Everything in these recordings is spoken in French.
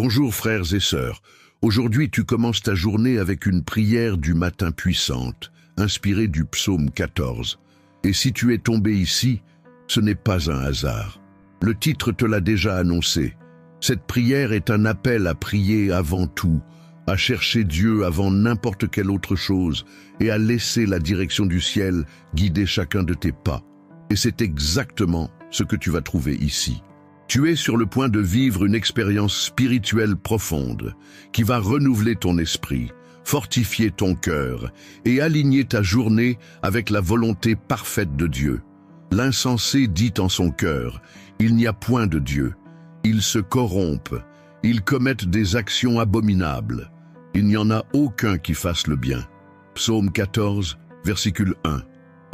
Bonjour frères et sœurs. Aujourd'hui tu commences ta journée avec une prière du matin puissante, inspirée du psaume 14. Et si tu es tombé ici, ce n'est pas un hasard. Le titre te l'a déjà annoncé. Cette prière est un appel à prier avant tout, à chercher Dieu avant n'importe quelle autre chose et à laisser la direction du ciel guider chacun de tes pas. Et c'est exactement ce que tu vas trouver ici. Tu es sur le point de vivre une expérience spirituelle profonde qui va renouveler ton esprit, fortifier ton cœur et aligner ta journée avec la volonté parfaite de Dieu. L'insensé dit en son cœur, « Il n'y a point de Dieu. Ils se corrompent, ils commettent des actions abominables. Il n'y en a aucun qui fasse le bien. » Psaume 14, versicule 1.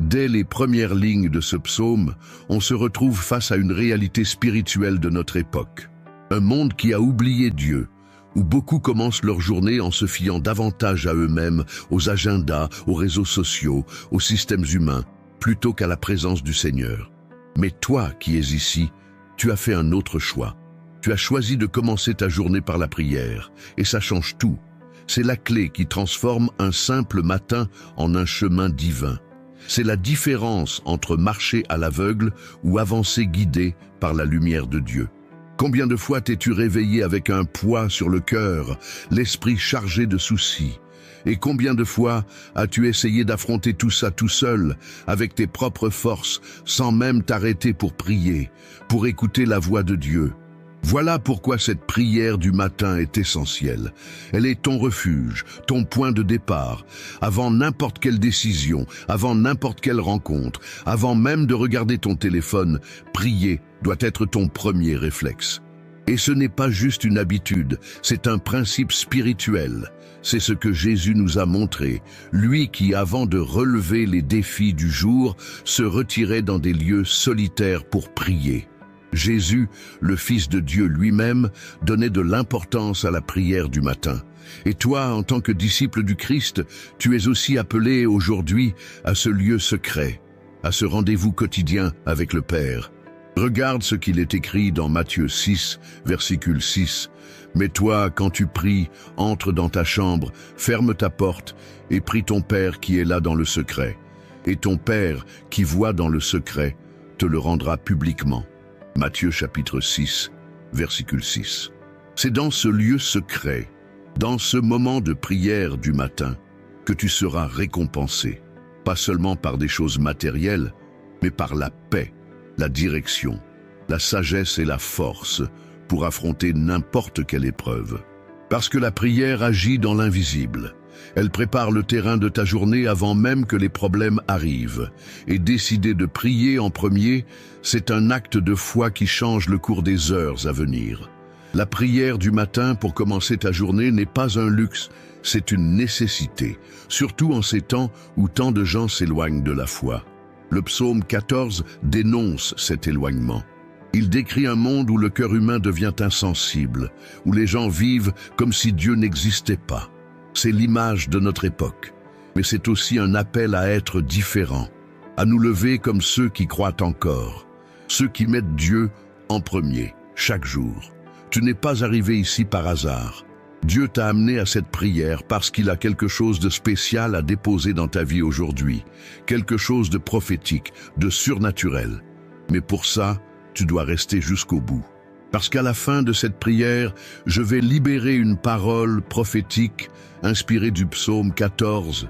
Dès les premières lignes de ce psaume, on se retrouve face à une réalité spirituelle de notre époque. Un monde qui a oublié Dieu, où beaucoup commencent leur journée en se fiant davantage à eux-mêmes, aux agendas, aux réseaux sociaux, aux systèmes humains, plutôt qu'à la présence du Seigneur. Mais toi qui es ici, tu as fait un autre choix. Tu as choisi de commencer ta journée par la prière, et ça change tout. C'est la clé qui transforme un simple matin en un chemin divin. C'est la différence entre marcher à l'aveugle ou avancer guidé par la lumière de Dieu. Combien de fois t'es-tu réveillé avec un poids sur le cœur, l'esprit chargé de soucis? Et combien de fois as-tu essayé d'affronter tout ça tout seul, avec tes propres forces, sans même t'arrêter pour prier, pour écouter la voix de Dieu? Voilà pourquoi cette prière du matin est essentielle. Elle est ton refuge, ton point de départ. Avant n'importe quelle décision, avant n'importe quelle rencontre, avant même de regarder ton téléphone, prier doit être ton premier réflexe. Et ce n'est pas juste une habitude, c'est un principe spirituel. C'est ce que Jésus nous a montré, lui qui, avant de relever les défis du jour, se retirait dans des lieux solitaires pour prier. Jésus, le Fils de Dieu lui-même, donnait de l'importance à la prière du matin. Et toi, en tant que disciple du Christ, tu es aussi appelé aujourd'hui à ce lieu secret, à ce rendez-vous quotidien avec le Père. Regarde ce qu'il est écrit dans Matthieu 6, versicule 6. « Mais toi, quand tu pries, entre dans ta chambre, ferme ta porte et prie ton Père qui est là dans le secret. Et ton Père qui voit dans le secret te le rendra publiquement. » Matthieu chapitre 6, versicule 6. C'est dans ce lieu secret, dans ce moment de prière du matin, que tu seras récompensé, pas seulement par des choses matérielles, mais par la paix, la direction, la sagesse et la force pour affronter n'importe quelle épreuve. Parce que la prière agit dans l'invisible. Elle prépare le terrain de ta journée avant même que les problèmes arrivent. Et décider de prier en premier, c'est un acte de foi qui change le cours des heures à venir. La prière du matin pour commencer ta journée n'est pas un luxe, c'est une nécessité, surtout en ces temps où tant de gens s'éloignent de la foi. Le psaume 14 dénonce cet éloignement. Il décrit un monde où le cœur humain devient insensible, où les gens vivent comme si Dieu n'existait pas. C'est l'image de notre époque, mais c'est aussi un appel à être différent, à nous lever comme ceux qui croient encore, ceux qui mettent Dieu en premier, chaque jour. Tu n'es pas arrivé ici par hasard. Dieu t'a amené à cette prière parce qu'il a quelque chose de spécial à déposer dans ta vie aujourd'hui, quelque chose de prophétique, de surnaturel. Mais pour ça, tu dois rester jusqu'au bout. Parce qu'à la fin de cette prière, je vais libérer une parole prophétique inspirée du psaume 14,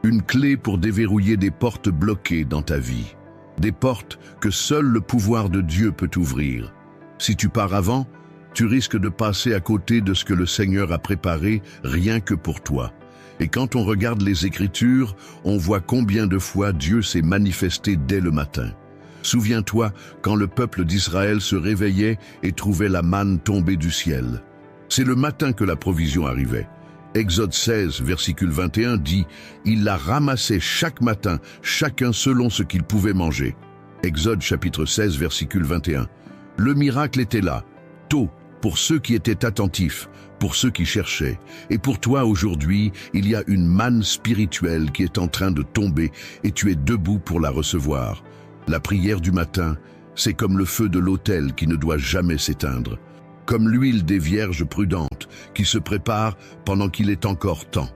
une clé pour déverrouiller des portes bloquées dans ta vie, des portes que seul le pouvoir de Dieu peut ouvrir. Si tu pars avant, tu risques de passer à côté de ce que le Seigneur a préparé rien que pour toi. Et quand on regarde les Écritures, on voit combien de fois Dieu s'est manifesté dès le matin. Souviens-toi quand le peuple d'Israël se réveillait et trouvait la manne tomber du ciel. C'est le matin que la provision arrivait. Exode 16, versicule 21 dit « Il la ramassait chaque matin, chacun selon ce qu'il pouvait manger. » Exode chapitre 16, versicule 21. Le miracle était là, tôt, pour ceux qui étaient attentifs, pour ceux qui cherchaient. Et pour toi aujourd'hui, il y a une manne spirituelle qui est en train de tomber et tu es debout pour la recevoir. La prière du matin, c'est comme le feu de l'autel qui ne doit jamais s'éteindre. comme l'huile des vierges prudentes qui se préparent pendant qu'il est encore temps.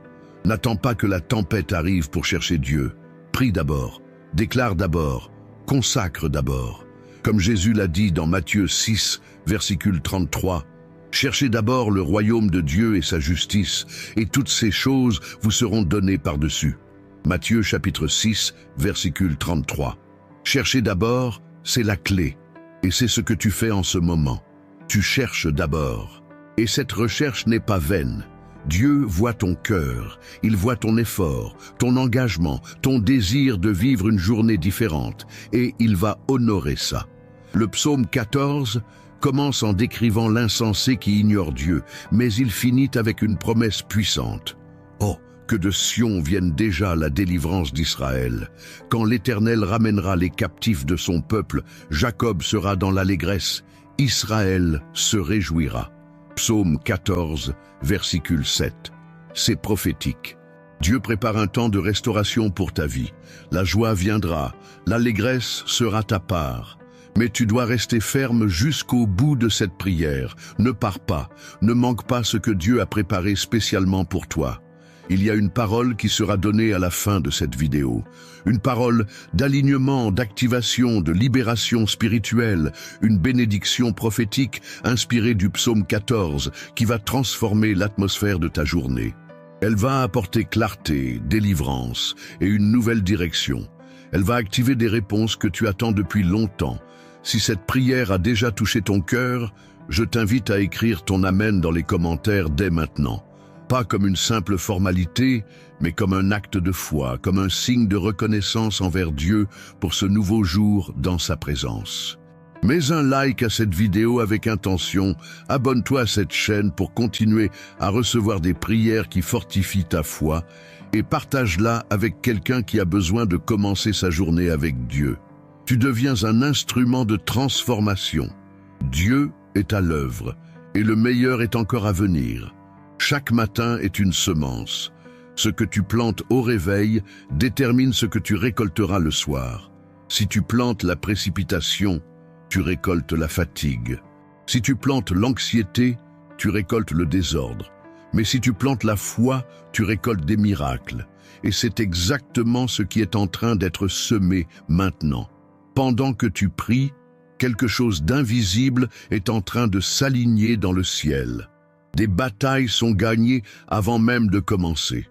N'attends pas que la tempête arrive pour chercher Dieu. Prie d'abord, déclare d'abord, consacre d'abord. Comme Jésus l'a dit dans Matthieu 6, versicule 33, « Cherchez d'abord le royaume de Dieu et sa justice, et toutes ces choses vous seront données par-dessus. » Matthieu chapitre 6, versicule 33. Chercher d'abord, c'est la clé, et c'est ce que tu fais en ce moment. Tu cherches d'abord. Et cette recherche n'est pas vaine. Dieu voit ton cœur, il voit ton effort, ton engagement, ton désir de vivre une journée différente, et il va honorer ça. Le psaume 14 commence en décrivant l'insensé qui ignore Dieu, mais il finit avec une promesse puissante. Oh, que de Sion vienne déjà la délivrance d'Israël. Quand l'Éternel ramènera les captifs de son peuple, Jacob sera dans l'allégresse, Israël se réjouira. Psaume 14, versicule 7. C'est prophétique. Dieu prépare un temps de restauration pour ta vie. La joie viendra, l'allégresse sera ta part. Mais tu dois rester ferme jusqu'au bout de cette prière. Ne pars pas, ne manque pas ce que Dieu a préparé spécialement pour toi. Il y a une parole qui sera donnée à la fin de cette vidéo. Une parole d'alignement, d'activation, de libération spirituelle, une bénédiction prophétique inspirée du psaume 14 qui va transformer l'atmosphère de ta journée. Elle va apporter clarté, délivrance et une nouvelle direction. Elle va activer des réponses que tu attends depuis longtemps. Si cette prière a déjà touché ton cœur, je t'invite à écrire ton Amen dans les commentaires dès maintenant. Pas comme une simple formalité, mais comme un acte de foi, comme un signe de reconnaissance envers Dieu pour ce nouveau jour dans sa présence. Mets un like à cette vidéo avec intention, abonne-toi à cette chaîne pour continuer à recevoir des prières qui fortifient ta foi et partage-la avec quelqu'un qui a besoin de commencer sa journée avec Dieu. Tu deviens un instrument de transformation. Dieu est à l'œuvre et le meilleur est encore à venir. Chaque matin est une semence. Ce que tu plantes au réveil détermine ce que tu récolteras le soir. Si tu plantes la précipitation, tu récoltes la fatigue. Si tu plantes l'anxiété, tu récoltes le désordre. Mais si tu plantes la foi, tu récoltes des miracles. Et c'est exactement ce qui est en train d'être semé maintenant. Pendant que tu pries, quelque chose d'invisible est en train de s'aligner dans le ciel. Des batailles sont gagnées avant même de commencer.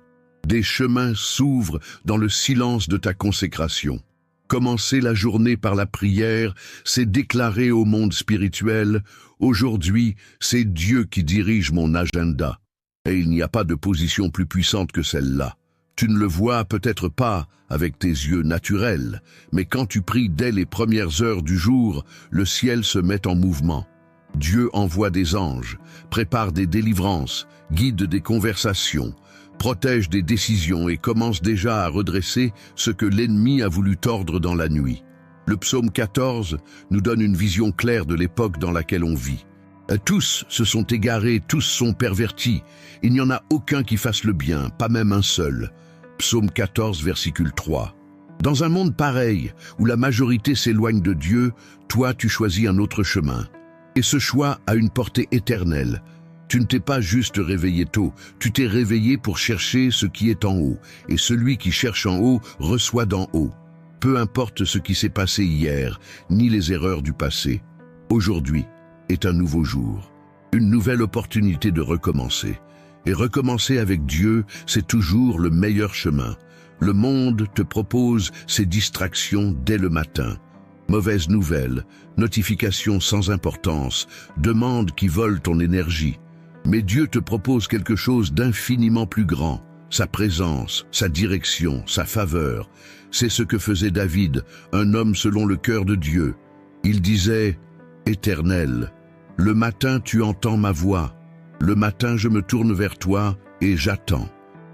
Des chemins s'ouvrent dans le silence de ta consécration. Commencer la journée par la prière, c'est déclarer au monde spirituel « Aujourd'hui, c'est Dieu qui dirige mon agenda ». Et il n'y a pas de position plus puissante que celle-là. Tu ne le vois peut-être pas avec tes yeux naturels, mais quand tu pries dès les premières heures du jour, le ciel se met en mouvement. Dieu envoie des anges, prépare des délivrances, guide des conversations, protège des décisions et commence déjà à redresser ce que l'ennemi a voulu tordre dans la nuit. Le psaume 14 nous donne une vision claire de l'époque dans laquelle on vit. Tous se sont égarés, tous sont pervertis. Il n'y en a aucun qui fasse le bien, pas même un seul. Psaume 14, versicule 3. Dans un monde pareil, où la majorité s'éloigne de Dieu, toi tu choisis un autre chemin. Et ce choix a une portée éternelle. Tu ne t'es pas juste réveillé tôt, tu t'es réveillé pour chercher ce qui est en haut. Et celui qui cherche en haut reçoit d'en haut. Peu importe ce qui s'est passé hier, ni les erreurs du passé. Aujourd'hui est un nouveau jour, une nouvelle opportunité de recommencer. Et recommencer avec Dieu, c'est toujours le meilleur chemin. Le monde te propose ses distractions dès le matin. Mauvaises nouvelles, notifications sans importance, demandes qui volent ton énergie. Mais Dieu te propose quelque chose d'infiniment plus grand. Sa présence, sa direction, sa faveur. C'est ce que faisait David, un homme selon le cœur de Dieu. Il disait « Éternel, le matin tu entends ma voix. Le matin je me tourne vers toi et j'attends. »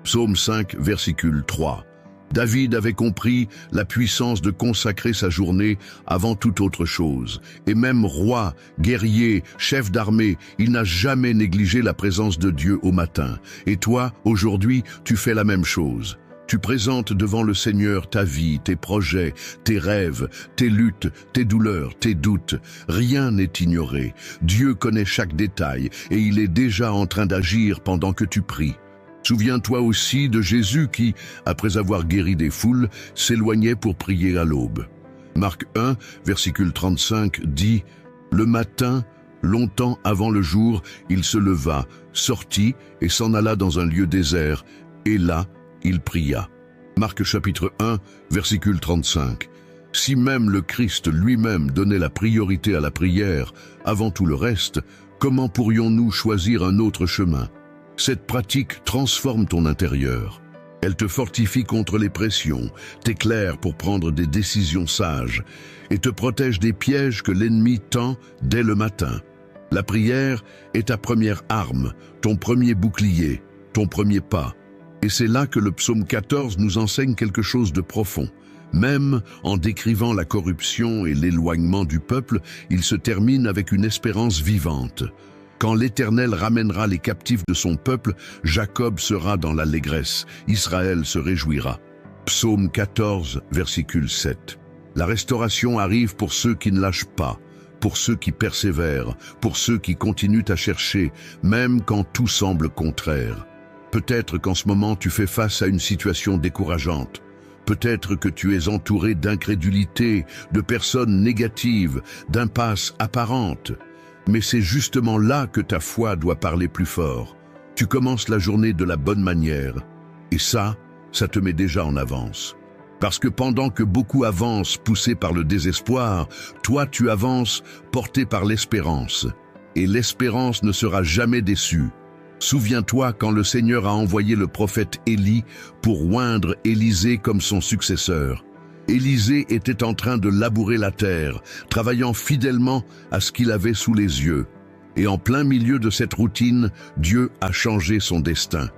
Psaume 5, versicule 3. David avait compris la puissance de consacrer sa journée avant toute autre chose. Et même roi, guerrier, chef d'armée, il n'a jamais négligé la présence de Dieu au matin. Et toi, aujourd'hui, tu fais la même chose. Tu présentes devant le Seigneur ta vie, tes projets, tes rêves, tes luttes, tes douleurs, tes doutes. Rien n'est ignoré. Dieu connaît chaque détail et il est déjà en train d'agir pendant que tu pries. Souviens-toi aussi de Jésus qui, après avoir guéri des foules, s'éloignait pour prier à l'aube. Marc 1, versicule 35 dit « Le matin, longtemps avant le jour, il se leva, sortit et s'en alla dans un lieu désert, et là, il pria. » Marc chapitre 1, versicule 35. Si même le Christ lui-même donnait la priorité à la prière avant tout le reste, comment pourrions-nous choisir un autre chemin? Cette pratique transforme ton intérieur. Elle te fortifie contre les pressions, t'éclaire pour prendre des décisions sages et te protège des pièges que l'ennemi tend dès le matin. La prière est ta première arme, ton premier bouclier, ton premier pas. Et c'est là que le psaume 14 nous enseigne quelque chose de profond. Même en décrivant la corruption et l'éloignement du peuple, il se termine avec une espérance vivante. Quand l'Éternel ramènera les captifs de son peuple, Jacob sera dans l'allégresse, Israël se réjouira. Psaume 14, versicule 7. La restauration arrive pour ceux qui ne lâchent pas, pour ceux qui persévèrent, pour ceux qui continuent à chercher, même quand tout semble contraire. Peut-être qu'en ce moment tu fais face à une situation décourageante. Peut-être que tu es entouré d'incrédulité, de personnes négatives, d'impasses apparentes. Mais c'est justement là que ta foi doit parler plus fort. Tu commences la journée de la bonne manière. Et ça te met déjà en avance. Parce que pendant que beaucoup avancent poussés par le désespoir, toi tu avances porté par l'espérance. Et l'espérance ne sera jamais déçue. Souviens-toi quand le Seigneur a envoyé le prophète Élie pour oindre Élisée comme son successeur. Élisée était en train de labourer la terre, travaillant fidèlement à ce qu'il avait sous les yeux. Et en plein milieu de cette routine, Dieu a changé son destin.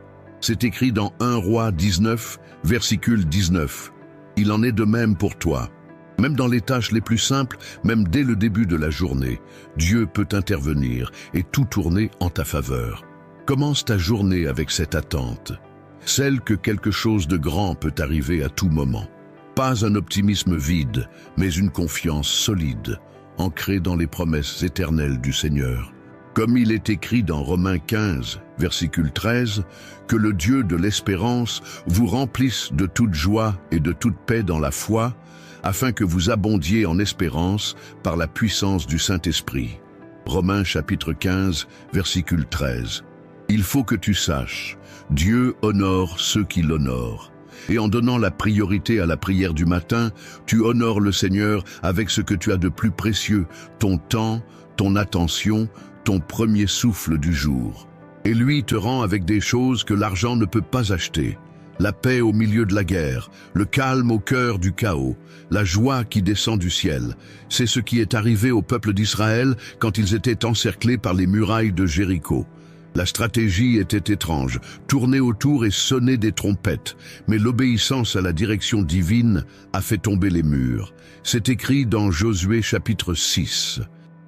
C'est écrit dans 1 Roi 19, versicule 19. Il en est de même pour toi. Même dans les tâches les plus simples, même dès le début de la journée, Dieu peut intervenir et tout tourner en ta faveur. Commence ta journée avec cette attente, celle que quelque chose de grand peut arriver à tout moment. Pas un optimisme vide, mais une confiance solide, ancrée dans les promesses éternelles du Seigneur. Comme il est écrit dans Romains 15, versicule 13, que le Dieu de l'espérance vous remplisse de toute joie et de toute paix dans la foi, afin que vous abondiez en espérance par la puissance du Saint-Esprit. Romains chapitre 15, versicule 13. Il faut que tu saches, Dieu honore ceux qui l'honorent. Et en donnant la priorité à la prière du matin, tu honores le Seigneur avec ce que tu as de plus précieux, ton temps, ton attention, ton premier souffle du jour. Et lui te rend avec des choses que l'argent ne peut pas acheter. La paix au milieu de la guerre, le calme au cœur du chaos, la joie qui descend du ciel. C'est ce qui est arrivé au peuple d'Israël quand ils étaient encerclés par les murailles de Jéricho. La stratégie était étrange, tourner autour et sonner des trompettes, mais l'obéissance à la direction divine a fait tomber les murs. C'est écrit dans Josué chapitre 6.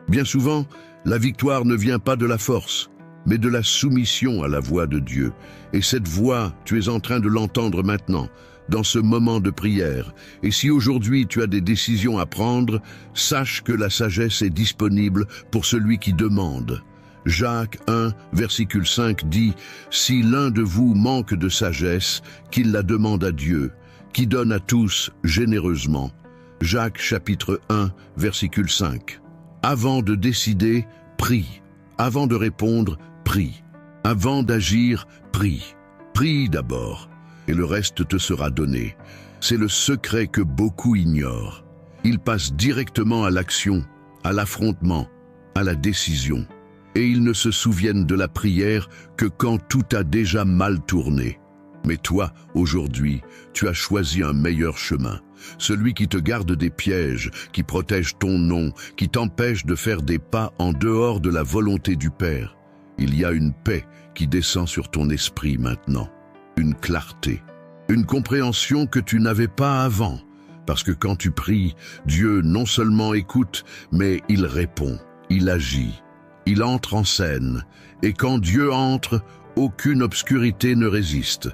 Bien souvent, la victoire ne vient pas de la force, mais de la soumission à la voix de Dieu. Et cette voix, tu es en train de l'entendre maintenant, dans ce moment de prière. Et si aujourd'hui tu as des décisions à prendre, sache que la sagesse est disponible pour celui qui demande. Jacques 1, versicule 5 dit « Si l'un de vous manque de sagesse, qu'il la demande à Dieu, qui donne à tous généreusement. » Jacques chapitre 1, versicule 5. Avant de décider, prie. Avant de répondre, prie. Avant d'agir, prie. Prie d'abord, et le reste te sera donné. C'est le secret que beaucoup ignorent. Ils passent directement à l'action, à l'affrontement, à la décision. Et ils ne se souviennent de la prière que quand tout a déjà mal tourné. Mais toi, aujourd'hui, tu as choisi un meilleur chemin. Celui qui te garde des pièges, qui protège ton nom, qui t'empêche de faire des pas en dehors de la volonté du Père. Il y a une paix qui descend sur ton esprit maintenant. Une clarté, une compréhension que tu n'avais pas avant. Parce que quand tu pries, Dieu non seulement écoute, mais il répond, il agit. Il entre en scène, et quand Dieu entre, aucune obscurité ne résiste.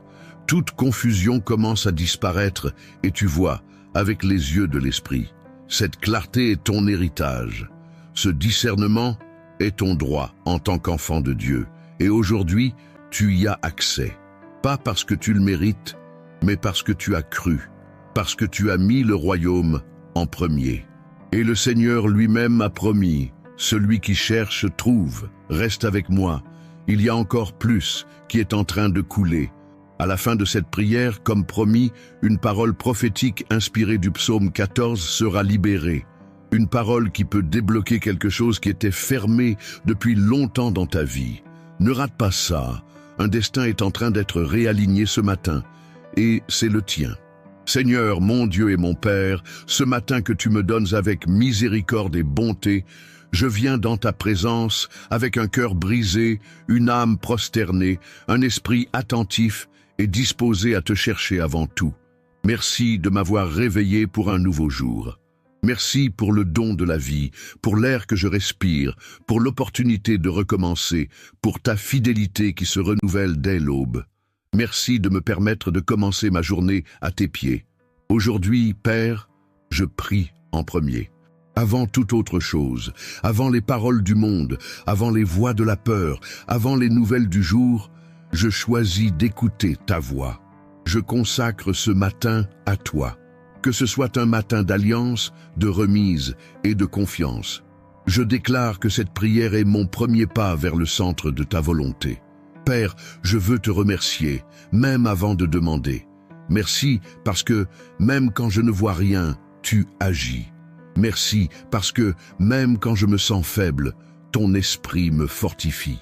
Toute confusion commence à disparaître et tu vois, avec les yeux de l'esprit. Cette clarté est ton héritage. Ce discernement est ton droit en tant qu'enfant de Dieu. Et aujourd'hui, tu y as accès. Pas parce que tu le mérites, mais parce que tu as cru. Parce que tu as mis le royaume en premier. Et le Seigneur lui-même a promis, celui qui cherche trouve, reste avec moi. Il y a encore plus qui est en train de couler. À la fin de cette prière, comme promis, une parole prophétique inspirée du psaume 14 sera libérée. Une parole qui peut débloquer quelque chose qui était fermé depuis longtemps dans ta vie. Ne rate pas ça. Un destin est en train d'être réaligné ce matin. Et c'est le tien. Seigneur, mon Dieu et mon Père, ce matin que tu me donnes avec miséricorde et bonté, je viens dans ta présence avec un cœur brisé, une âme prosternée, un esprit attentif et disposé à te chercher avant tout. Merci de m'avoir réveillé pour un nouveau jour. Merci pour le don de la vie, pour l'air que je respire, pour l'opportunité de recommencer, pour ta fidélité qui se renouvelle dès l'aube. Merci de me permettre de commencer ma journée à tes pieds. Aujourd'hui, Père, je prie en premier. Avant toute autre chose, avant les paroles du monde, avant les voix de la peur, avant les nouvelles du jour, je choisis d'écouter ta voix. Je consacre ce matin à toi. Que ce soit un matin d'alliance, de remise et de confiance. Je déclare que cette prière est mon premier pas vers le centre de ta volonté. Père, je veux te remercier, même avant de demander. Merci parce que, même quand je ne vois rien, tu agis. Merci parce que, même quand je me sens faible, ton esprit me fortifie.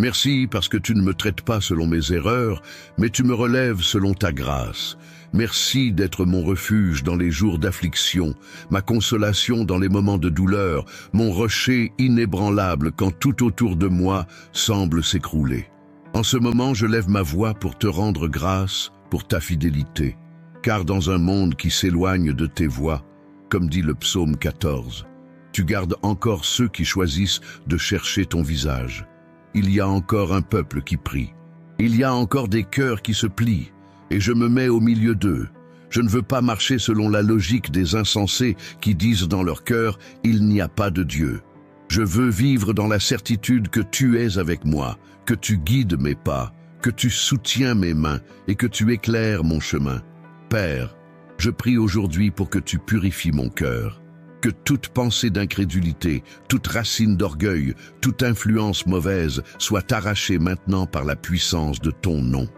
Merci parce que tu ne me traites pas selon mes erreurs, mais tu me relèves selon ta grâce. Merci d'être mon refuge dans les jours d'affliction, ma consolation dans les moments de douleur, mon rocher inébranlable quand tout autour de moi semble s'écrouler. En ce moment, je lève ma voix pour te rendre grâce pour ta fidélité, car dans un monde qui s'éloigne de tes voies, comme dit le psaume 14, tu gardes encore ceux qui choisissent de chercher ton visage. Il y a encore un peuple qui prie. Il y a encore des cœurs qui se plient, et je me mets au milieu d'eux. Je ne veux pas marcher selon la logique des insensés qui disent dans leur cœur « Il n'y a pas de Dieu ». Je veux vivre dans la certitude que tu es avec moi, que tu guides mes pas, que tu soutiens mes mains et que tu éclaires mon chemin. Père, je prie aujourd'hui pour que tu purifies mon cœur. Que toute pensée d'incrédulité, toute racine d'orgueil, toute influence mauvaise soit arrachée maintenant par la puissance de ton nom.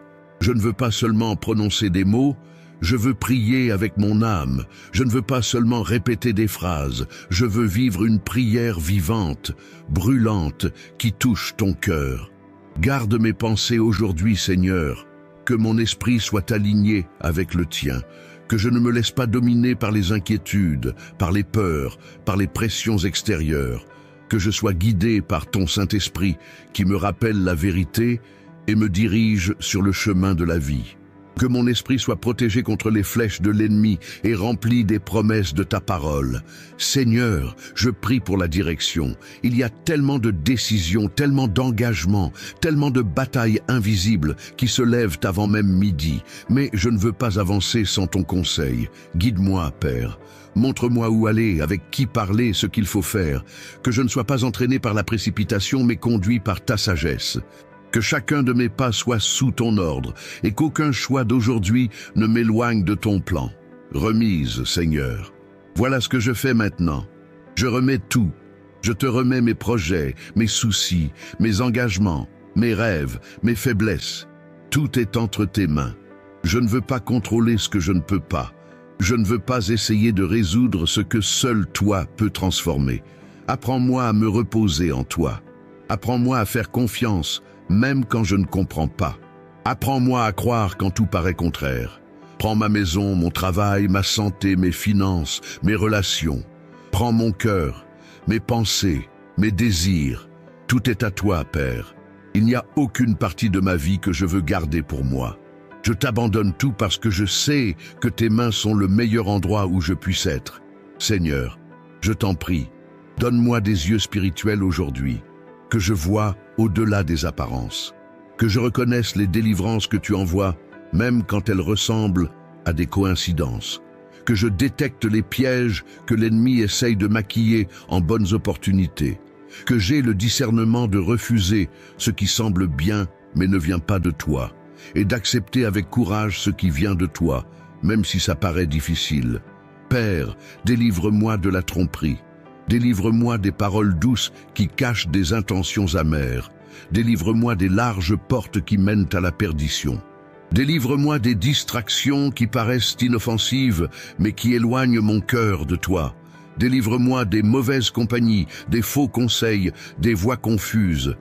Je ne veux pas seulement prononcer des mots, je veux prier avec mon âme. Je ne veux pas seulement répéter des phrases, je veux vivre une prière vivante, brûlante, qui touche ton cœur. Garde mes pensées aujourd'hui, Seigneur, que mon esprit soit aligné avec le tien. Que je ne me laisse pas dominer par les inquiétudes, par les peurs, par les pressions extérieures. Que je sois guidé par ton Saint-Esprit qui me rappelle la vérité et me dirige sur le chemin de la vie. Que mon esprit soit protégé contre les flèches de l'ennemi et rempli des promesses de ta parole. Seigneur, je prie pour la direction. Il y a tellement de décisions, tellement d'engagements, tellement de batailles invisibles qui se lèvent avant même midi. Mais je ne veux pas avancer sans ton conseil. Guide-moi, Père. Montre-moi où aller, avec qui parler, ce qu'il faut faire. Que je ne sois pas entraîné par la précipitation, mais conduit par ta sagesse. Que chacun de mes pas soit sous ton ordre et qu'aucun choix d'aujourd'hui ne m'éloigne de ton plan. Remise, Seigneur. Voilà ce que je fais maintenant. Je remets tout. Je te remets mes projets, mes soucis, mes engagements, mes rêves, mes faiblesses. Tout est entre tes mains. Je ne veux pas contrôler ce que je ne peux pas. Je ne veux pas essayer de résoudre ce que seul toi peux transformer. Apprends-moi à me reposer en toi. Apprends-moi à faire confiance, même quand je ne comprends pas. Apprends-moi à croire quand tout paraît contraire. Prends ma maison, mon travail, ma santé, mes finances, mes relations. Prends mon cœur, mes pensées, mes désirs. Tout est à toi, Père. Il n'y a aucune partie de ma vie que je veux garder pour moi. Je t'abandonne tout parce que je sais que tes mains sont le meilleur endroit où je puisse être. Seigneur, je t'en prie, donne-moi des yeux spirituels aujourd'hui, que je vois au-delà des apparences, que je reconnaisse les délivrances que tu envoies, même quand elles ressemblent à des coïncidences. Que je détecte les pièges que l'ennemi essaye de maquiller en bonnes opportunités. Que j'ai le discernement de refuser ce qui semble bien mais ne vient pas de toi, et d'accepter avec courage ce qui vient de toi, même si ça paraît difficile. Père, délivre-moi de la tromperie. Délivre-moi des paroles douces qui cachent des intentions amères. Délivre-moi des larges portes qui mènent à la perdition. Délivre-moi des distractions qui paraissent inoffensives, mais qui éloignent mon cœur de toi. Délivre-moi des mauvaises compagnies, des faux conseils, des voix confuses.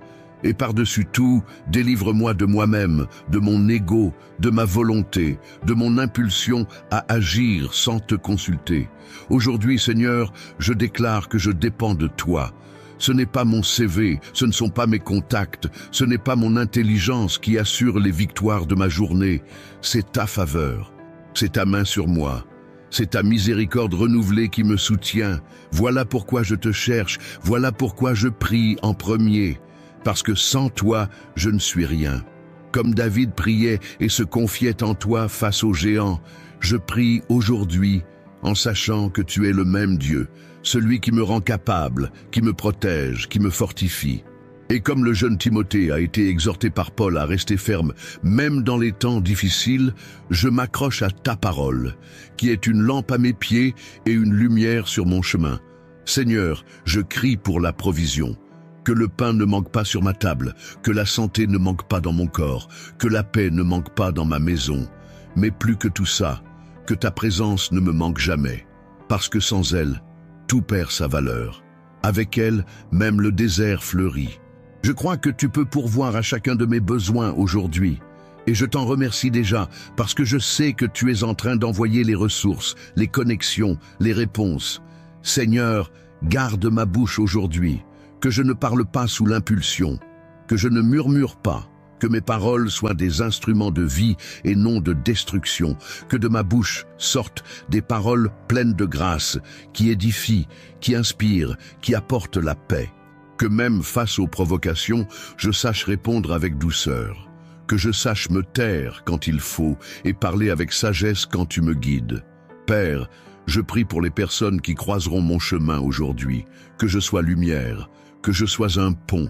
Et par-dessus tout, délivre-moi de moi-même, de mon ego, de ma volonté, de mon impulsion à agir sans te consulter. Aujourd'hui, Seigneur, je déclare que je dépends de toi. Ce n'est pas mon CV, ce ne sont pas mes contacts, ce n'est pas mon intelligence qui assure les victoires de ma journée. C'est ta faveur, c'est ta main sur moi. C'est ta miséricorde renouvelée qui me soutient. Voilà pourquoi je te cherche, voilà pourquoi je prie en premier. Parce que sans toi, je ne suis rien. Comme David priait et se confiait en toi face aux géants, je prie aujourd'hui en sachant que tu es le même Dieu, celui qui me rend capable, qui me protège, qui me fortifie. Et comme le jeune Timothée a été exhorté par Paul à rester ferme, même dans les temps difficiles, je m'accroche à ta parole, qui est une lampe à mes pieds et une lumière sur mon chemin. Seigneur, je crie pour la provision. Que le pain ne manque pas sur ma table, que la santé ne manque pas dans mon corps, que la paix ne manque pas dans ma maison. Mais plus que tout ça, que ta présence ne me manque jamais, parce que sans elle, tout perd sa valeur. Avec elle, même le désert fleurit. Je crois que tu peux pourvoir à chacun de mes besoins aujourd'hui. Et je t'en remercie déjà, parce que je sais que tu es en train d'envoyer les ressources, les connexions, les réponses. Seigneur, garde ma bouche aujourd'hui, que je ne parle pas sous l'impulsion, que je ne murmure pas, que mes paroles soient des instruments de vie et non de destruction, que de ma bouche sortent des paroles pleines de grâce, qui édifient, qui inspirent, qui apportent la paix. Que même face aux provocations, je sache répondre avec douceur, que je sache me taire quand il faut et parler avec sagesse quand tu me guides. Père, je prie pour les personnes qui croiseront mon chemin aujourd'hui, que je sois lumière, que je sois un pont,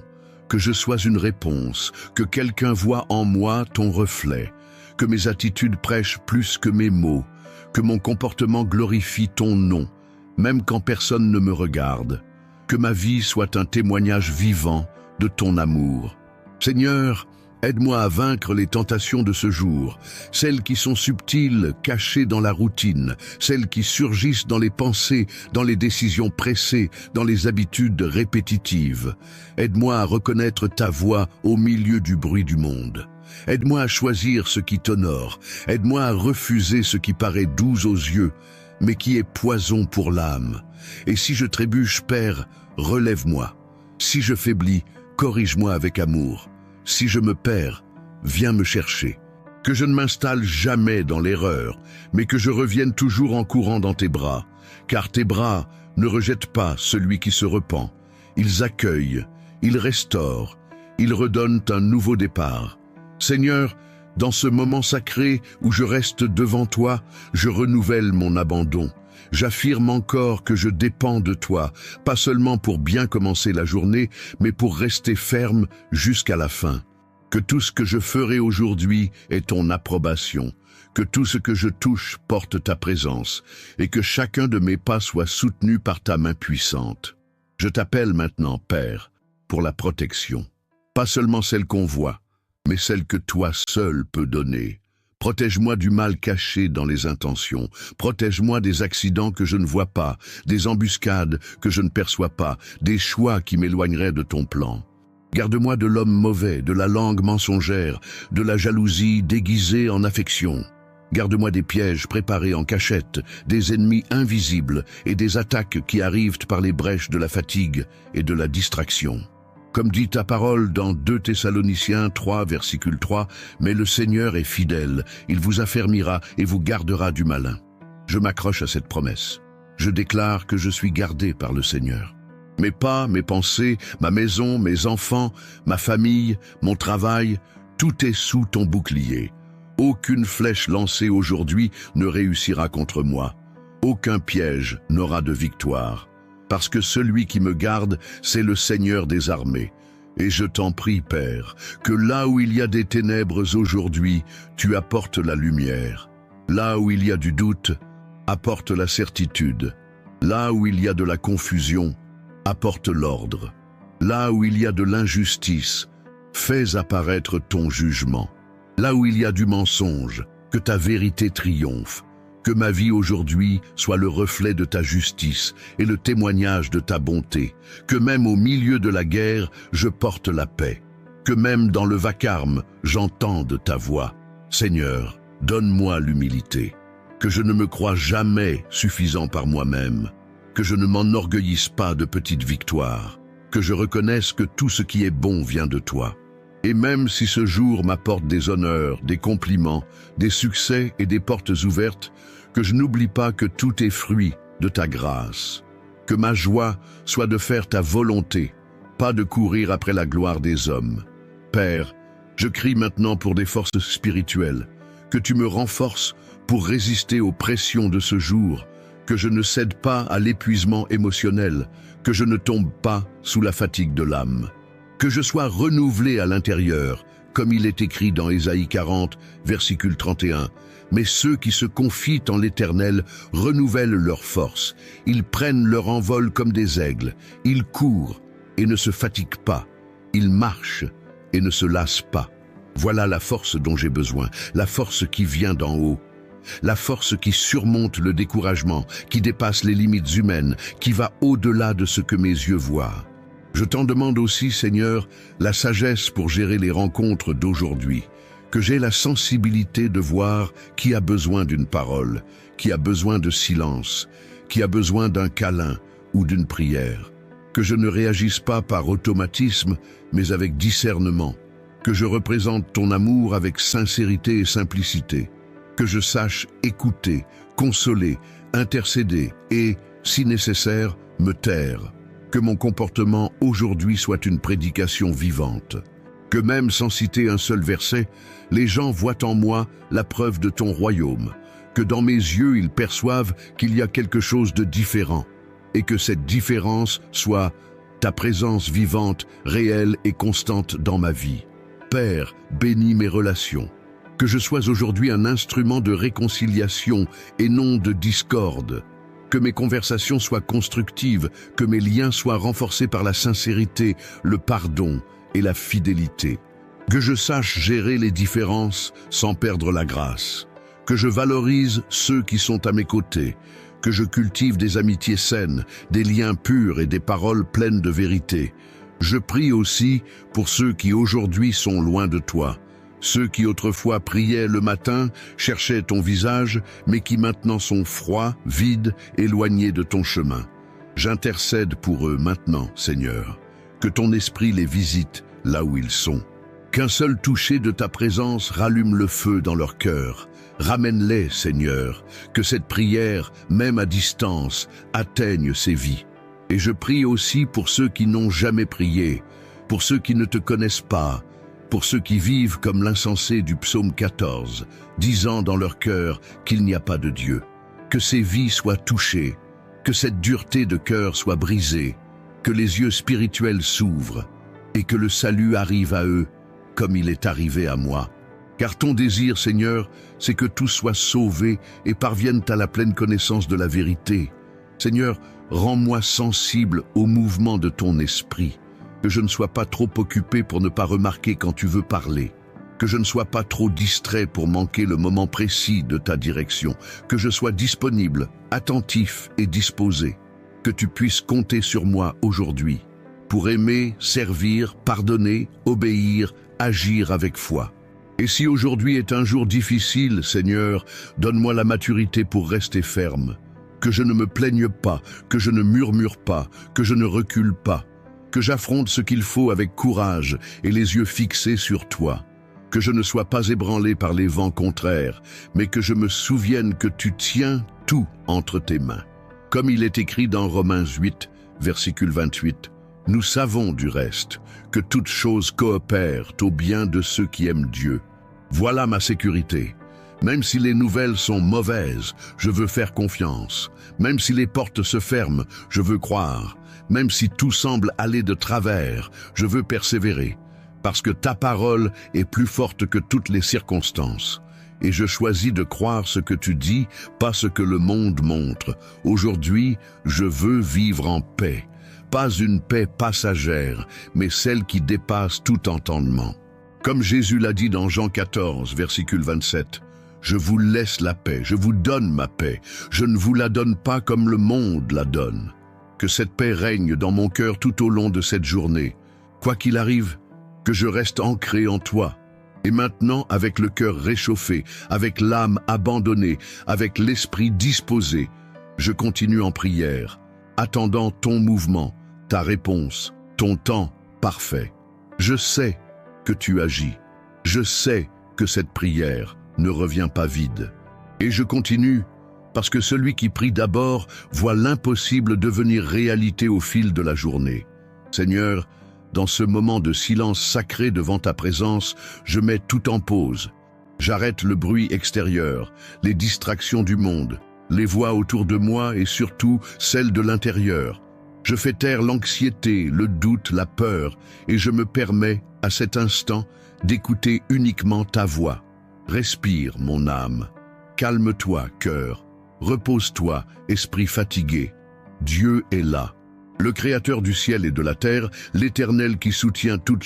que je sois une réponse, que quelqu'un voie en moi ton reflet, que mes attitudes prêchent plus que mes mots, que mon comportement glorifie ton nom, même quand personne ne me regarde, que ma vie soit un témoignage vivant de ton amour. Seigneur, aide-moi à vaincre les tentations de ce jour, celles qui sont subtiles, cachées dans la routine, celles qui surgissent dans les pensées, dans les décisions pressées, dans les habitudes répétitives. Aide-moi à reconnaître ta voix au milieu du bruit du monde. Aide-moi à choisir ce qui t'honore. Aide-moi à refuser ce qui paraît doux aux yeux, mais qui est poison pour l'âme. Et si je trébuche, Père, relève-moi. Si je faiblis, corrige-moi avec amour. Si je me perds, viens me chercher. Que je ne m'installe jamais dans l'erreur, mais que je revienne toujours en courant dans tes bras. Car tes bras ne rejettent pas celui qui se repent. Ils accueillent, ils restaurent, ils redonnent un nouveau départ. Seigneur, dans ce moment sacré où je reste devant toi, je renouvelle mon abandon. J'affirme encore que je dépends de toi, pas seulement pour bien commencer la journée, mais pour rester ferme jusqu'à la fin. Que tout ce que je ferai aujourd'hui ait ton approbation, que tout ce que je touche porte ta présence, et que chacun de mes pas soit soutenu par ta main puissante. Je t'appelle maintenant, Père, pour la protection, pas seulement celle qu'on voit, mais celle que toi seul peux donner. Protège-moi du mal caché dans les intentions. Protège-moi des accidents que je ne vois pas, des embuscades que je ne perçois pas, des choix qui m'éloigneraient de ton plan. Garde-moi de l'homme mauvais, de la langue mensongère, de la jalousie déguisée en affection. Garde-moi des pièges préparés en cachette, des ennemis invisibles et des attaques qui arrivent par les brèches de la fatigue et de la distraction. Comme dit ta parole dans 2 Thessaloniciens 3, versicule 3, « Mais le Seigneur est fidèle, il vous affermira et vous gardera du malin. » Je m'accroche à cette promesse. Je déclare que je suis gardé par le Seigneur. Mes pas, mes pensées, ma maison, mes enfants, ma famille, mon travail, tout est sous ton bouclier. Aucune flèche lancée aujourd'hui ne réussira contre moi. Aucun piège n'aura de victoire. Parce que celui qui me garde, c'est le Seigneur des armées. Et je t'en prie, Père, que là où il y a des ténèbres aujourd'hui, tu apportes la lumière. Là où il y a du doute, apporte la certitude. Là où il y a de la confusion, apporte l'ordre. Là où il y a de l'injustice, fais apparaître ton jugement. Là où il y a du mensonge, que ta vérité triomphe. Que ma vie aujourd'hui soit le reflet de ta justice et le témoignage de ta bonté. Que même au milieu de la guerre, je porte la paix. Que même dans le vacarme, j'entende ta voix. Seigneur, donne-moi l'humilité. Que je ne me croie jamais suffisant par moi-même. Que je ne m'enorgueillisse pas de petites victoires. Que je reconnaisse que tout ce qui est bon vient de toi. Et même si ce jour m'apporte des honneurs, des compliments, des succès et des portes ouvertes, que je n'oublie pas que tout est fruit de ta grâce. Que ma joie soit de faire ta volonté, pas de courir après la gloire des hommes. Père, je crie maintenant pour des forces spirituelles, que tu me renforces pour résister aux pressions de ce jour, que je ne cède pas à l'épuisement émotionnel, que je ne tombe pas sous la fatigue de l'âme. Que je sois renouvelé à l'intérieur, comme il est écrit dans Ésaïe 40, versicule 31. Mais ceux qui se confient en l'Éternel renouvellent leur force. Ils prennent leur envol comme des aigles. Ils courent et ne se fatiguent pas. Ils marchent et ne se lassent pas. Voilà la force dont j'ai besoin, la force qui vient d'en haut. La force qui surmonte le découragement, qui dépasse les limites humaines, qui va au-delà de ce que mes yeux voient. Je t'en demande aussi, Seigneur, la sagesse pour gérer les rencontres d'aujourd'hui, que j'ai la sensibilité de voir qui a besoin d'une parole, qui a besoin de silence, qui a besoin d'un câlin ou d'une prière, que je ne réagisse pas par automatisme, mais avec discernement, que je représente ton amour avec sincérité et simplicité, que je sache écouter, consoler, intercéder et, si nécessaire, me taire. Que mon comportement aujourd'hui soit une prédication vivante. Que même sans citer un seul verset, les gens voient en moi la preuve de ton royaume. Que dans mes yeux ils perçoivent qu'il y a quelque chose de différent. Et que cette différence soit ta présence vivante, réelle et constante dans ma vie. Père, bénis mes relations. Que je sois aujourd'hui un instrument de réconciliation et non de discorde. Que mes conversations soient constructives, que mes liens soient renforcés par la sincérité, le pardon et la fidélité. Que je sache gérer les différences sans perdre la grâce. Que je valorise ceux qui sont à mes côtés. Que je cultive des amitiés saines, des liens purs et des paroles pleines de vérité. Je prie aussi pour ceux qui aujourd'hui sont loin de toi. Ceux qui autrefois priaient le matin, cherchaient ton visage, mais qui maintenant sont froids, vides, éloignés de ton chemin. J'intercède pour eux maintenant, Seigneur. Que ton esprit les visite là où ils sont. Qu'un seul toucher de ta présence rallume le feu dans leur cœur. Ramène-les, Seigneur, que cette prière, même à distance, atteigne ces vies. Et je prie aussi pour ceux qui n'ont jamais prié, pour ceux qui ne te connaissent pas, pour ceux qui vivent comme l'insensé du psaume 14, disant dans leur cœur qu'il n'y a pas de Dieu. Que ces vies soient touchées, que cette dureté de cœur soit brisée, que les yeux spirituels s'ouvrent et que le salut arrive à eux comme il est arrivé à moi. Car ton désir, Seigneur, c'est que tous soient sauvés et parviennent à la pleine connaissance de la vérité. Seigneur, rends-moi sensible au mouvement de ton esprit. Que je ne sois pas trop occupé pour ne pas remarquer quand tu veux parler. Que je ne sois pas trop distrait pour manquer le moment précis de ta direction. Que je sois disponible, attentif et disposé. Que tu puisses compter sur moi aujourd'hui pour aimer, servir, pardonner, obéir, agir avec foi. Et si aujourd'hui est un jour difficile, Seigneur, donne-moi la maturité pour rester ferme. Que je ne me plaigne pas, que je ne murmure pas, que je ne recule pas. Que j'affronte ce qu'il faut avec courage et les yeux fixés sur toi. Que je ne sois pas ébranlé par les vents contraires, mais que je me souvienne que tu tiens tout entre tes mains. Comme il est écrit dans Romains 8, versicule 28, « Nous savons du reste que toutes choses coopèrent au bien de ceux qui aiment Dieu, Voilà ma sécurité. Même si les nouvelles sont mauvaises, je veux faire confiance. Même si les portes se ferment, je veux croire. Même si tout semble aller de travers, je veux persévérer. Parce que ta parole est plus forte que toutes les circonstances. Et je choisis de croire ce que tu dis, pas ce que le monde montre. Aujourd'hui, je veux vivre en paix. Pas une paix passagère, mais celle qui dépasse tout entendement. Comme Jésus l'a dit dans Jean 14, verset 27, « Je vous laisse la paix, je vous donne ma paix. Je ne vous la donne pas comme le monde la donne. » Que cette paix règne dans mon cœur tout au long de cette journée. Quoi qu'il arrive, que je reste ancré en toi. Et maintenant, avec le cœur réchauffé, avec l'âme abandonnée, avec l'esprit disposé, je continue en prière, attendant ton mouvement, ta réponse, ton temps parfait. Je sais que tu agis. Je sais que cette prière ne revient pas vide. Et je continue, parce que celui qui prie d'abord voit l'impossible devenir réalité au fil de la journée. Seigneur, dans ce moment de silence sacré devant ta présence, je mets tout en pause. J'arrête le bruit extérieur, les distractions du monde, les voix autour de moi et surtout celles de l'intérieur. Je fais taire l'anxiété, le doute, la peur, et je me permets, à cet instant, d'écouter uniquement ta voix. Respire, mon âme. Calme-toi, cœur. Repose-toi, esprit fatigué. Dieu est là. Le Créateur du ciel et de la terre, l'Éternel qui soutient toutes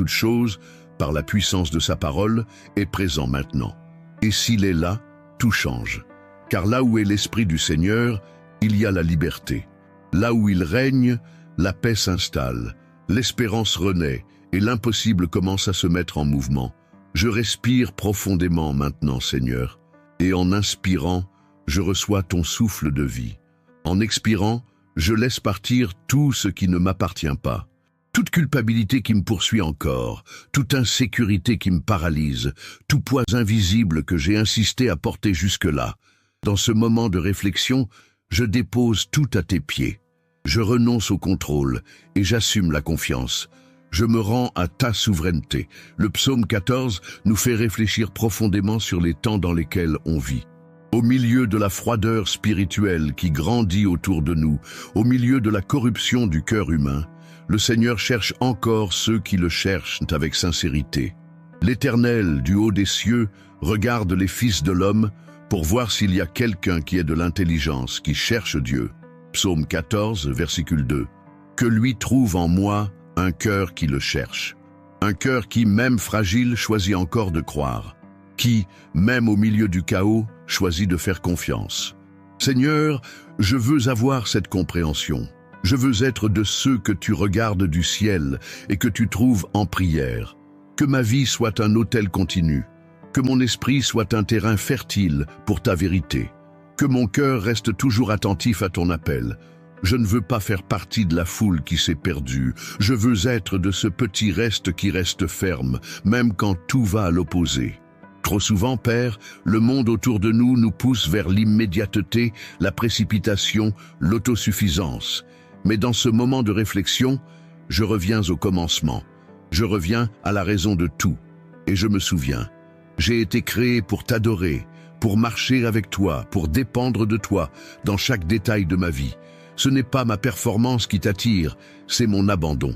choses, par la puissance de sa parole, est présent maintenant. Et s'il est là, tout change. Car là où est l'Esprit du Seigneur, il y a la liberté. Là où il règne, la paix s'installe, l'espérance renaît et l'impossible commence à se mettre en mouvement. Je respire profondément maintenant, Seigneur, et en inspirant, je reçois ton souffle de vie. En expirant, je laisse partir tout ce qui ne m'appartient pas. Toute culpabilité qui me poursuit encore, toute insécurité qui me paralyse, tout poids invisible que j'ai insisté à porter jusque-là. Dans ce moment de réflexion, je dépose tout à tes pieds. Je renonce au contrôle et j'assume la confiance. Je me rends à ta souveraineté. Le psaume 14 nous fait réfléchir profondément sur les temps dans lesquels on vit. Au milieu de la froideur spirituelle qui grandit autour de nous, au milieu de la corruption du cœur humain, le Seigneur cherche encore ceux qui le cherchent avec sincérité. L'Éternel, du haut des cieux, regarde les fils de l'homme pour voir s'il y a quelqu'un qui ait de l'intelligence, qui cherche Dieu. Psaume 14, versicule 2. Que lui trouve en moi un cœur qui le cherche. Un cœur qui, même fragile, choisit encore de croire. Qui, même au milieu du chaos, choisit de faire confiance. Seigneur, je veux avoir cette compréhension. Je veux être de ceux que tu regardes du ciel et que tu trouves en prière. Que ma vie soit un autel continu. Que mon esprit soit un terrain fertile pour ta vérité. Que mon cœur reste toujours attentif à ton appel. Je ne veux pas faire partie de la foule qui s'est perdue. Je veux être de ce petit reste qui reste ferme, même quand tout va à l'opposé. Trop souvent, Père, le monde autour de nous nous pousse vers l'immédiateté, la précipitation, l'autosuffisance. Mais dans ce moment de réflexion, je reviens au commencement. Je reviens à la raison de tout. Et je me souviens, j'ai été créé pour t'adorer, pour marcher avec toi, pour dépendre de toi dans chaque détail de ma vie. Ce n'est pas ma performance qui t'attire, c'est mon abandon.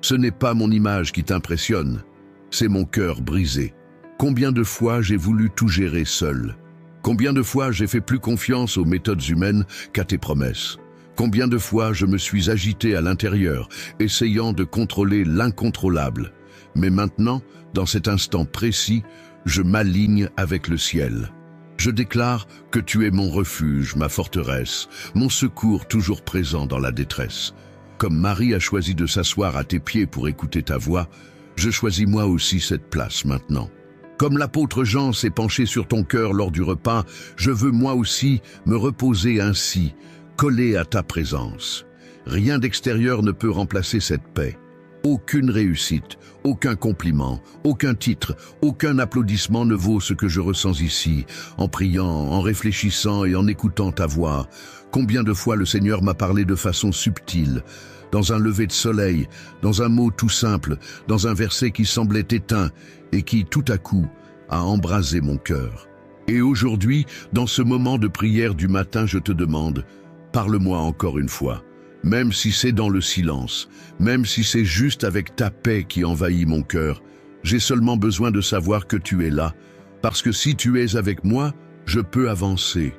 Ce n'est pas mon image qui t'impressionne, c'est mon cœur brisé. Combien de fois j'ai voulu tout gérer seul? Combien de fois j'ai fait plus confiance aux méthodes humaines qu'à tes promesses? Combien de fois je me suis agité à l'intérieur, essayant de contrôler l'incontrôlable? Mais maintenant, dans cet instant précis, je m'aligne avec le ciel. Je déclare que tu es mon refuge, ma forteresse, mon secours toujours présent dans la détresse. Comme Marie a choisi de s'asseoir à tes pieds pour écouter ta voix, je choisis moi aussi cette place maintenant. Comme l'apôtre Jean s'est penché sur ton cœur lors du repas, je veux moi aussi me reposer ainsi, collé à ta présence. Rien d'extérieur ne peut remplacer cette paix. Aucune réussite, aucun compliment, aucun titre, aucun applaudissement ne vaut ce que je ressens ici, en priant, en réfléchissant et en écoutant ta voix. Combien de fois le Seigneur m'a parlé de façon subtile, dans un lever de soleil, dans un mot tout simple, dans un verset qui semblait éteint et qui, tout à coup, a embrasé mon cœur. Et aujourd'hui, dans ce moment de prière du matin, je te demande, parle-moi encore une fois, même si c'est dans le silence, même si c'est juste avec ta paix qui envahit mon cœur. J'ai seulement besoin de savoir que tu es là, parce que si tu es avec moi, je peux avancer.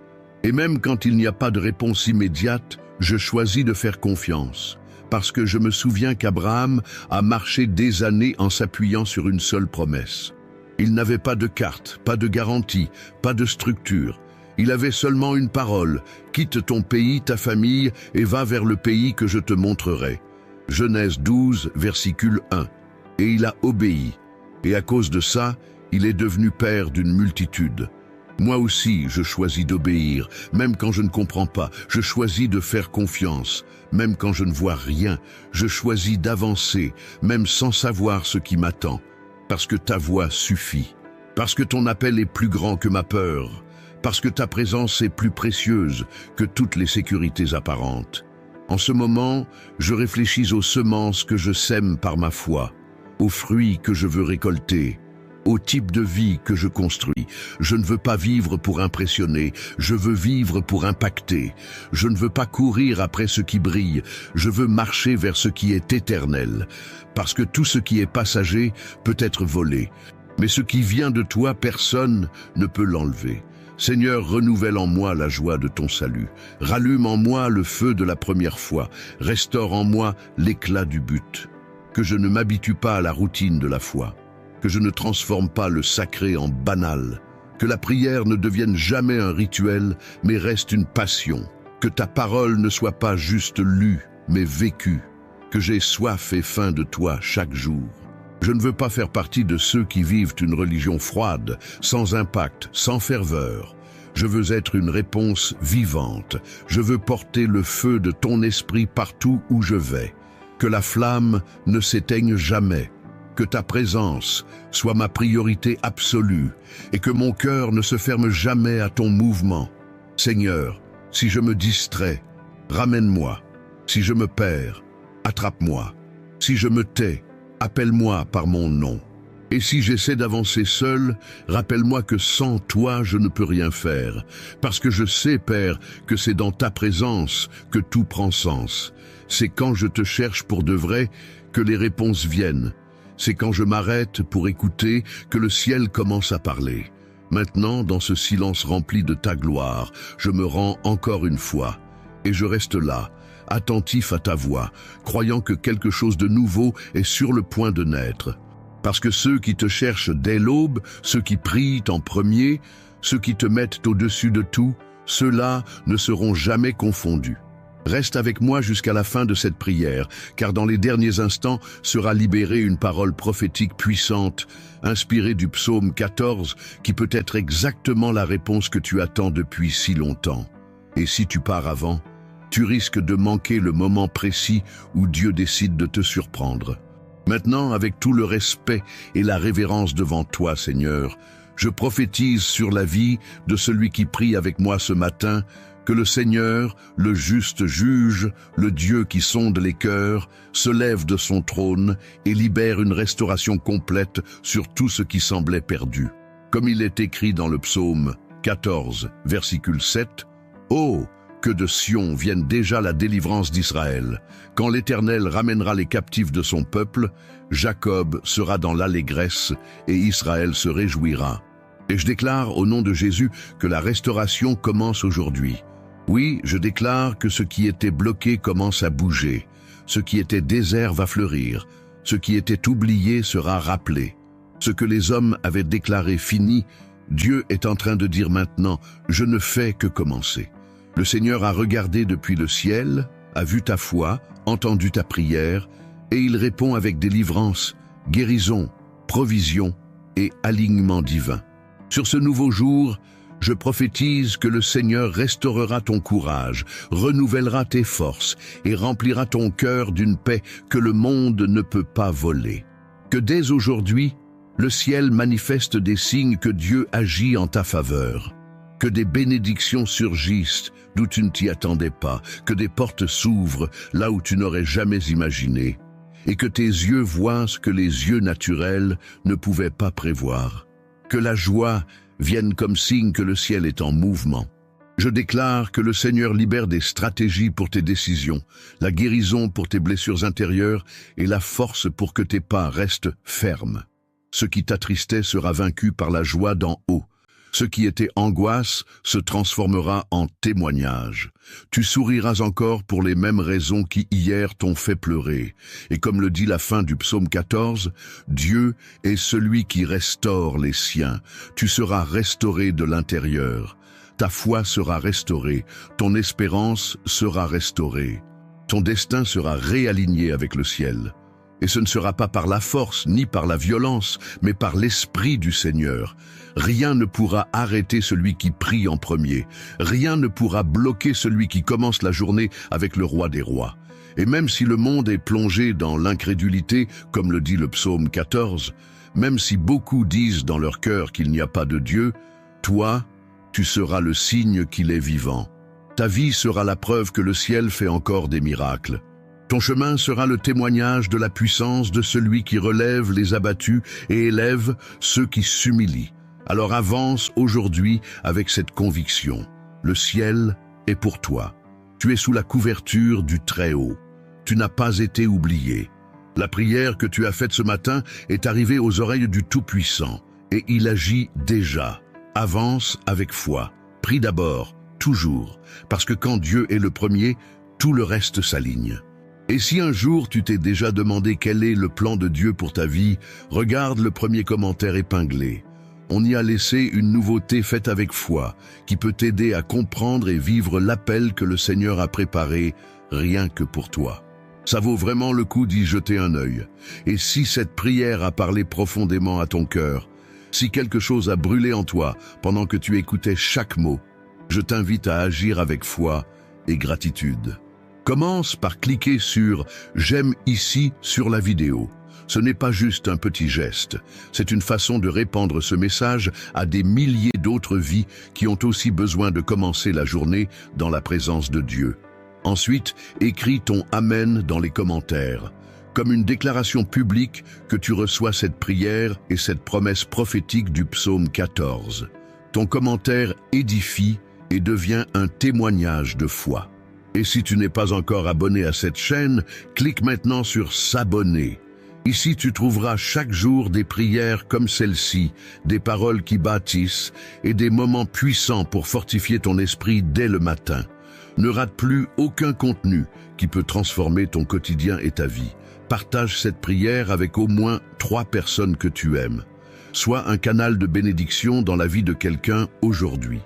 Et même quand il n'y a pas de réponse immédiate, je choisis de faire confiance, parce que je me souviens qu'Abraham a marché des années en s'appuyant sur une seule promesse. Il n'avait pas de carte, pas de garantie, pas de structure. Il avait seulement une parole, quitte ton pays, ta famille, et va vers le pays que je te montrerai. Genèse 12, versicule 1. Et il a obéi. Et à cause de ça, il est devenu père d'une multitude. Moi aussi, je choisis d'obéir, même quand je ne comprends pas. Je choisis de faire confiance, même quand je ne vois rien. Je choisis d'avancer, même sans savoir ce qui m'attend. Parce que ta voix suffit. Parce que ton appel est plus grand que ma peur. Parce que ta présence est plus précieuse que toutes les sécurités apparentes. En ce moment, je réfléchis aux semences que je sème par ma foi, aux fruits que je veux récolter, au type de vie que je construis. Je ne veux pas vivre pour impressionner, je veux vivre pour impacter. Je ne veux pas courir après ce qui brille, je veux marcher vers ce qui est éternel. Parce que tout ce qui est passager peut être volé, mais ce qui vient de toi, personne ne peut l'enlever. Seigneur, renouvelle en moi la joie de ton salut. Rallume en moi le feu de la première fois. Restaure en moi l'éclat du but. Que je ne m'habitue pas à la routine de la foi. Que je ne transforme pas le sacré en banal, que la prière ne devienne jamais un rituel, mais reste une passion, que ta parole ne soit pas juste lue, mais vécue, que j'ai soif et faim de toi chaque jour. Je ne veux pas faire partie de ceux qui vivent une religion froide, sans impact, sans ferveur. Je veux être une réponse vivante, je veux porter le feu de ton esprit partout où je vais, que la flamme ne s'éteigne jamais, que ta présence soit ma priorité absolue et que mon cœur ne se ferme jamais à ton mouvement. Seigneur, si je me distrais, ramène-moi. Si je me perds, attrape-moi. Si je me tais, appelle-moi par mon nom. Et si j'essaie d'avancer seul, rappelle-moi que sans toi je ne peux rien faire, parce que je sais, Père, que c'est dans ta présence que tout prend sens. C'est quand je te cherche pour de vrai que les réponses viennent. C'est quand je m'arrête pour écouter que le ciel commence à parler. Maintenant, dans ce silence rempli de ta gloire, je me rends encore une fois. Et je reste là, attentif à ta voix, croyant que quelque chose de nouveau est sur le point de naître. Parce que ceux qui te cherchent dès l'aube, ceux qui prient en premier, ceux qui te mettent au-dessus de tout, ceux-là ne seront jamais confondus. Reste avec moi jusqu'à la fin de cette prière, car dans les derniers instants sera libérée une parole prophétique puissante, inspirée du psaume 14, qui peut être exactement la réponse que tu attends depuis si longtemps. Et si tu pars avant, tu risques de manquer le moment précis où Dieu décide de te surprendre. Maintenant, avec tout le respect et la révérence devant toi, Seigneur, je prophétise sur la vie de celui qui prie avec moi ce matin, que le Seigneur, le juste juge, le Dieu qui sonde les cœurs, se lève de son trône et libère une restauration complète sur tout ce qui semblait perdu. Comme il est écrit dans le psaume 14, versicule 7, « Oh, que de Sion vienne déjà la délivrance d'Israël. Quand l'Éternel ramènera les captifs de son peuple, Jacob sera dans l'allégresse et Israël se réjouira. » Et je déclare au nom de Jésus que la restauration commence aujourd'hui. Oui, je déclare que ce qui était bloqué commence à bouger. Ce qui était désert va fleurir. Ce qui était oublié sera rappelé. Ce que les hommes avaient déclaré fini, Dieu est en train de dire maintenant, je ne fais que commencer. Le Seigneur a regardé depuis le ciel, a vu ta foi, entendu ta prière, et il répond avec délivrance, guérison, provision et alignement divin. Sur ce nouveau jour, je prophétise que le Seigneur restaurera ton courage, renouvellera tes forces et remplira ton cœur d'une paix que le monde ne peut pas voler. Que dès aujourd'hui, le ciel manifeste des signes que Dieu agit en ta faveur. Que des bénédictions surgissent d'où tu ne t'y attendais pas, que des portes s'ouvrent là où tu n'aurais jamais imaginé, et que tes yeux voient ce que les yeux naturels ne pouvaient pas prévoir. Que la joie vienne comme signe que le ciel est en mouvement. Je déclare que le Seigneur libère des stratégies pour tes décisions, la guérison pour tes blessures intérieures et la force pour que tes pas restent fermes. Ce qui t'attristait sera vaincu par la joie d'en haut. Ce qui était angoisse se transformera en témoignage. Tu souriras encore pour les mêmes raisons qui hier t'ont fait pleurer. Et comme le dit la fin du psaume 14, Dieu est celui qui restaure les siens. Tu seras restauré de l'intérieur. Ta foi sera restaurée, ton espérance sera restaurée. Ton destin sera réaligné avec le ciel. Et ce ne sera pas par la force ni par la violence, mais par l'Esprit du Seigneur. Rien ne pourra arrêter celui qui prie en premier. Rien ne pourra bloquer celui qui commence la journée avec le roi des rois. Et même si le monde est plongé dans l'incrédulité, comme le dit le psaume 14, même si beaucoup disent dans leur cœur qu'il n'y a pas de Dieu, toi, tu seras le signe qu'il est vivant. Ta vie sera la preuve que le ciel fait encore des miracles. Ton chemin sera le témoignage de la puissance de celui qui relève les abattus et élève ceux qui s'humilient. Alors avance aujourd'hui avec cette conviction. Le ciel est pour toi. Tu es sous la couverture du Très-Haut. Tu n'as pas été oublié. La prière que tu as faite ce matin est arrivée aux oreilles du Tout-Puissant et il agit déjà. Avance avec foi. Prie d'abord, toujours, parce que quand Dieu est le premier, tout le reste s'aligne. Et si un jour tu t'es déjà demandé quel est le plan de Dieu pour ta vie, regarde le premier commentaire épinglé. On y a laissé une nouveauté faite avec foi, qui peut t'aider à comprendre et vivre l'appel que le Seigneur a préparé rien que pour toi. Ça vaut vraiment le coup d'y jeter un œil. Et si cette prière a parlé profondément à ton cœur, si quelque chose a brûlé en toi pendant que tu écoutais chaque mot, je t'invite à agir avec foi et gratitude. Commence par cliquer sur « J'aime ici » sur la vidéo. Ce n'est pas juste un petit geste, c'est une façon de répandre ce message à des milliers d'autres vies qui ont aussi besoin de commencer la journée dans la présence de Dieu. Ensuite, écris ton « Amen » dans les commentaires, comme une déclaration publique que tu reçois cette prière et cette promesse prophétique du psaume 14. Ton commentaire édifie et devient un témoignage de foi. Et si tu n'es pas encore abonné à cette chaîne, clique maintenant sur s'abonner. Ici, tu trouveras chaque jour des prières comme celle-ci, des paroles qui bâtissent et des moments puissants pour fortifier ton esprit dès le matin. Ne rate plus aucun contenu qui peut transformer ton quotidien et ta vie. Partage cette prière avec au moins 3 personnes que tu aimes. Sois un canal de bénédiction dans la vie de quelqu'un aujourd'hui.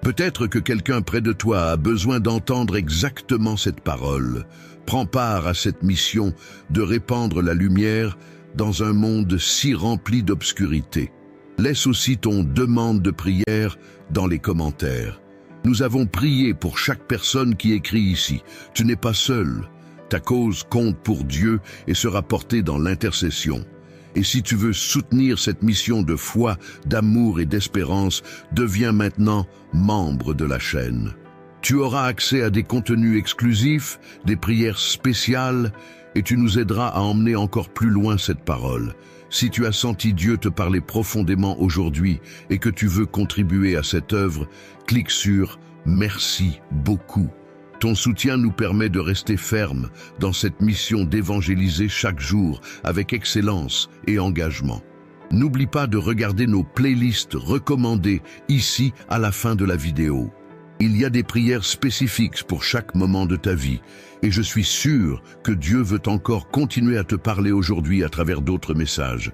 Peut-être que quelqu'un près de toi a besoin d'entendre exactement cette parole. Prends part à cette mission de répandre la lumière dans un monde si rempli d'obscurité. Laisse aussi ton demande de prière dans les commentaires. Nous avons prié pour chaque personne qui écrit ici. Tu n'es pas seul. Ta cause compte pour Dieu et sera portée dans l'intercession. Et si tu veux soutenir cette mission de foi, d'amour et d'espérance, deviens maintenant membre de la chaîne. Tu auras accès à des contenus exclusifs, des prières spéciales, et tu nous aideras à emmener encore plus loin cette parole. Si tu as senti Dieu te parler profondément aujourd'hui et que tu veux contribuer à cette œuvre, clique sur « Merci beaucoup ». Ton soutien nous permet de rester fermes dans cette mission d'évangéliser chaque jour avec excellence et engagement. N'oublie pas de regarder nos playlists recommandées ici à la fin de la vidéo. Il y a des prières spécifiques pour chaque moment de ta vie et je suis sûr que Dieu veut encore continuer à te parler aujourd'hui à travers d'autres messages.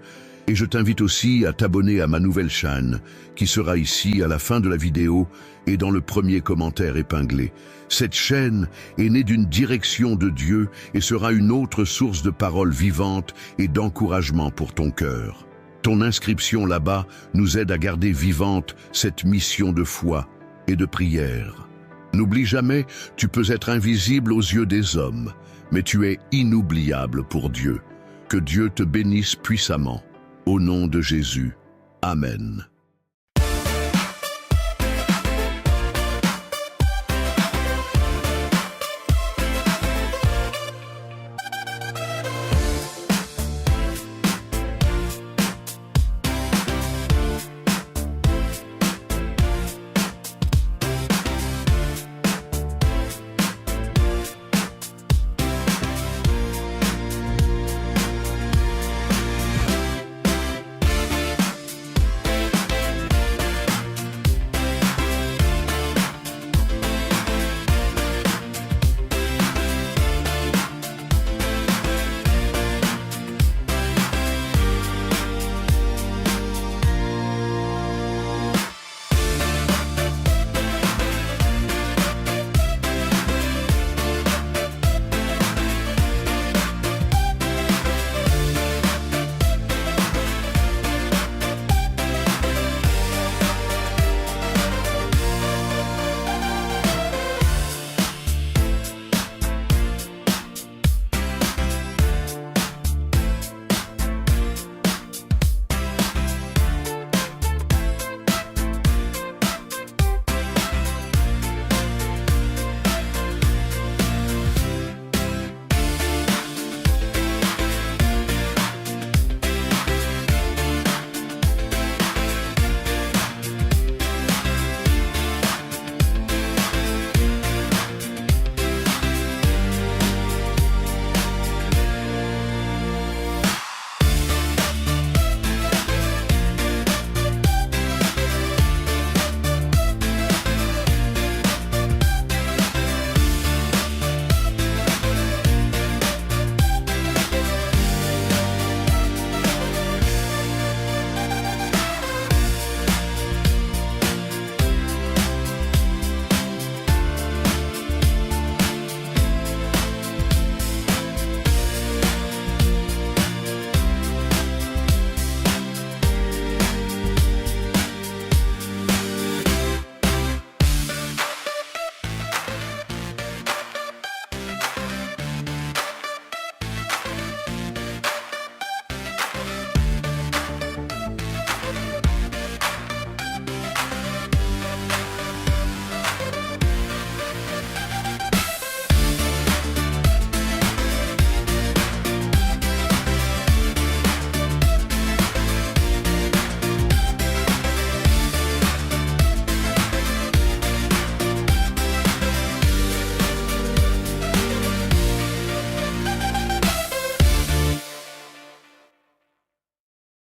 Et je t'invite aussi à t'abonner à ma nouvelle chaîne, qui sera ici à la fin de la vidéo et dans le premier commentaire épinglé. Cette chaîne est née d'une direction de Dieu et sera une autre source de paroles vivantes et d'encouragement pour ton cœur. Ton inscription là-bas nous aide à garder vivante cette mission de foi et de prière. N'oublie jamais, tu peux être invisible aux yeux des hommes, mais tu es inoubliable pour Dieu. Que Dieu te bénisse puissamment. Au nom de Jésus. Amen.